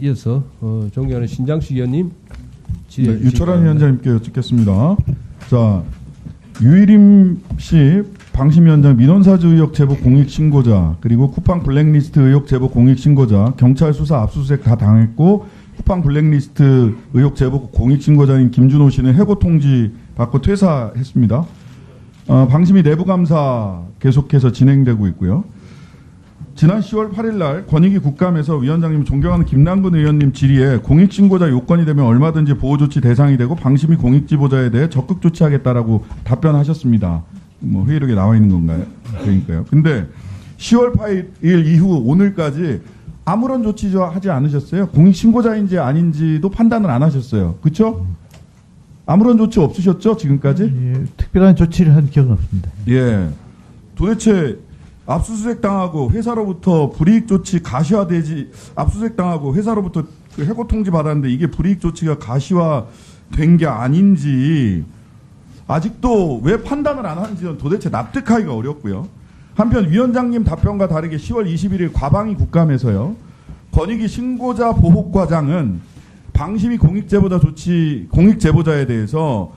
이어서 존경하는 신장식 의원님 질의해 네, 주시기 유철한 바랍니다. 위원장님께 여쭙겠습니다. 자, 유일임 씨 방심위원장 민원사주 의혹 제보 공익신고자, 그리고 쿠팡 블랙리스트 의혹 제보 공익신고자, 경찰 수사 압수수색 다 당했고 쿠팡 블랙리스트 의혹 제보 공익신고자인 김준호 씨는 해고 통지 받고 퇴사했습니다. 방심위 내부감사 계속해서 진행되고 있고요. 지난 10월 8일 날 권익위 국감에서 위원장님 존경하는 김남근 의원님 질의에 공익신고자 요건이 되면 얼마든지 보호조치 대상이 되고 방심위 공익지보자에 대해 적극 조치하겠다라고 답변하셨습니다. 뭐 회의록에 나와 있는 건가요? 그러니까요. 근데 10월 8일 이후 오늘까지 아무런 조치도 하지 않으셨어요. 공익신고자인지 아닌지도 판단을 안 하셨어요. 그렇죠? 아무런 조치 없으셨죠? 지금까지? 예, 특별한 조치를 한 기억은 없습니다. 예. 도대체 압수수색 당하고 회사로부터 불이익 조치 가시화되지, 압수수색 당하고 회사로부터 그 해고 통지 받았는데 이게 불이익 조치가 가시화된 게 아닌지 아직도 왜 판단을 안 하는지는 도대체 납득하기가 어렵고요. 한편 위원장님 답변과 다르게 10월 21일 과방위 국감에서요, 권익위 신고자 보호과장은 방심위 공익제보자에 대해서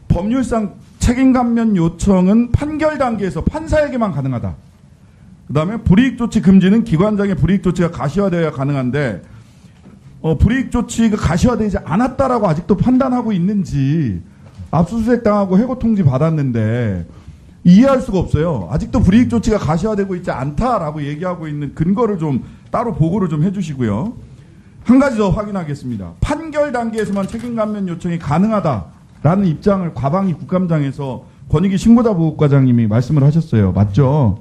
법률상 책임감면 요청은 판결 단계에서 판사에게만 가능하다. 그 다음에 불이익조치 금지는 기관장의 불이익조치가 가시화되어야 가능한데 불이익조치가 가시화되지 않았다라고 아직도 판단하고 있는지, 압수수색 당하고 해고 통지 받았는데 이해할 수가 없어요. 아직도 불이익조치가 가시화되고 있지 않다라고 얘기하고 있는 근거를 좀 따로 보고를 좀 해주시고요. 한 가지 더 확인하겠습니다. 판결 단계에서만 책임감면 요청이 가능하다라는 입장을 과방위 국감장에서 권익위 신고자 보호과장님이 말씀을 하셨어요. 맞죠?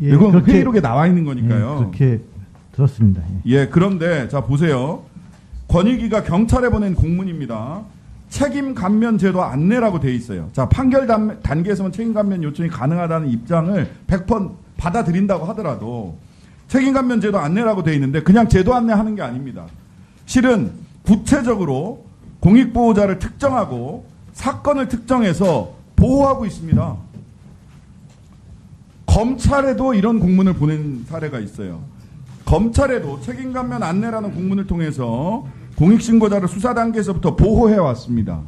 예, 이건 그렇게, 회의록에 나와 있는 거니까요. 예, 그렇게 들었습니다. 예. 예, 그런데 자 보세요. 권익위가 경찰에 보낸 공문입니다. 책임 감면 제도 안내라고 돼 있어요. 자, 판결 단계에서만 책임 감면 요청이 가능하다는 입장을 100% 받아들인다고 하더라도 책임 감면 제도 안내라고 돼 있는데 그냥 제도 안내하는 게 아닙니다. 실은 구체적으로 공익보호자를 특정하고 사건을 특정해서 보호하고 있습니다. 검찰에도 이런 공문을 보낸 사례가 있어요. 검찰에도 책임감면 안내라는 공문을 통해서 공익신고자를 수사 단계에서부터 보호해왔습니다.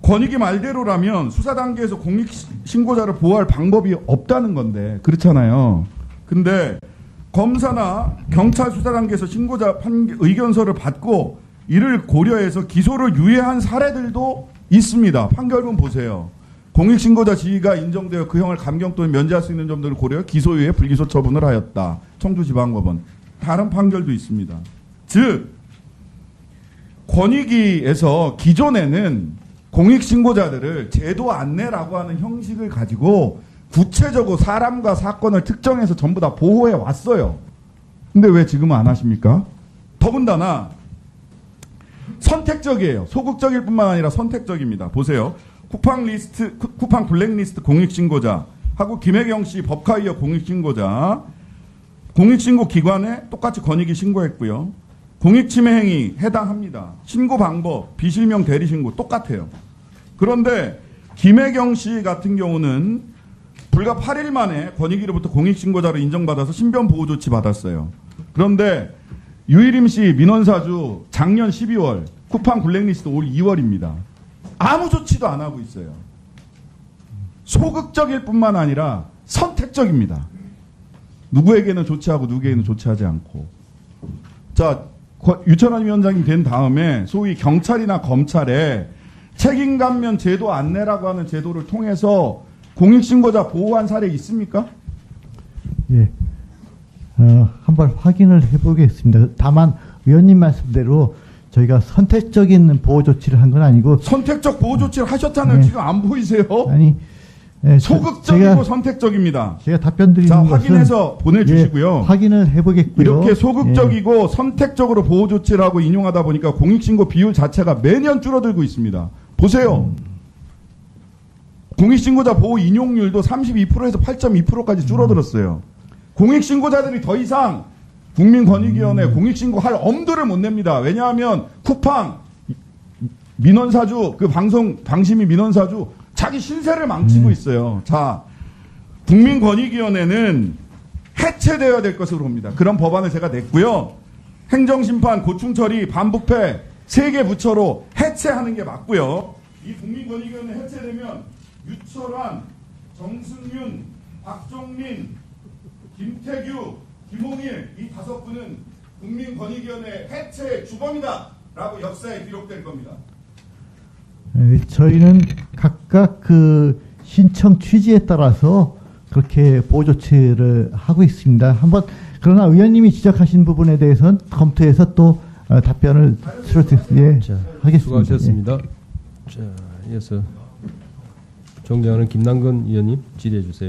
권익위 말대로라면 수사 단계에서 공익신고자를 보호할 방법이 없다는 건데, 그렇잖아요. 근데 검사나 경찰 수사 단계에서 신고자 의견서를 받고 이를 고려해서 기소를 유예한 사례들도 있습니다. 판결문 보세요. 공익신고자 지위가 인정되어 그 형을 감경 또는 면제할 수 있는 점들을 고려해 기소유예 불기소 처분을 하였다. 청주지방법원. 다른 판결도 있습니다. 즉 권익위에서 기존에는 공익신고자들을 제도 안내라고 하는 형식을 가지고 구체적으로 사람과 사건을 특정해서 전부 다 보호해 왔어요. 근데 왜 지금은 안 하십니까? 더군다나 선택적이에요. 소극적일 뿐만 아니라 선택적입니다. 보세요. 쿠팡 블랙리스트 공익신고자하고 김혜경 씨 법카이어 공익신고자, 공익신고 기관에 똑같이 권익위 신고했고요. 공익침해 행위 해당합니다. 신고 방법, 비실명 대리신고 똑같아요. 그런데 김혜경 씨 같은 경우는 불과 8일 만에 권익위로부터 공익신고자로 인정받아서 신변 보호 조치 받았어요. 그런데 유일임 씨 민원사주 작년 12월, 쿠팡 블랙리스트 올 2월입니다. 아무 조치도 안 하고 있어요. 소극적일 뿐만 아니라 선택적입니다. 누구에게는 조치하고 누구에게는 조치하지 않고. 자, 유철한 위원장님 된 다음에 소위 경찰이나 검찰에 책임감면 제도 안내라고 하는 제도를 통해서 공익신고자 보호한 사례 있습니까? 예. 한번 확인을 해보겠습니다. 다만 의원님 말씀대로 저희가 선택적인 보호 조치를 한 건 아니고 선택적 보호 조치를 하셨잖아요. 네. 지금 안 보이세요? 아니 소극적이고 선택적입니다. 제가 답변 드리는 자, 것은 확인해서 보내주시고요. 예, 확인을 해보겠고요. 이렇게 소극적이고 선택적으로 보호 조치를 하고 인용하다 보니까 공익신고 비율 자체가 매년 줄어들고 있습니다. 보세요. 공익신고자 보호 인용률도 32%에서 8.2%까지 줄어들었어요. 공익신고자들이 더 이상 국민권익위원회 공익신고할 엄두를 못 냅니다. 왜냐하면 쿠팡 민원사주, 그 방심위 민원사주 자기 신세를 망치고 있어요. 자, 국민권익위원회는 해체되어야 될 것으로 봅니다. 그런 법안을 제가 냈고요. 행정심판, 고충처리, 반부패 3개 부처로 해체하는 게 맞고요. 이 국민권익위원회 해체되면 유철환, 정승윤, 박종민, 김태규, 김홍일 이 5분은 국민권익위원회 해체 주범이다 라고 역사에 기록될 겁니다. 저희는 각각 그 신청 취지에 따라서 그렇게 보호 조치를 하고 있습니다. 한번 그러나 의원님이 지적하신 부분에 대해서는 검토해서 또 답변을 하겠습니다. 수고하셨습니다. 자, 이어서 존경하는 김남근 의원님 질의해 주세요.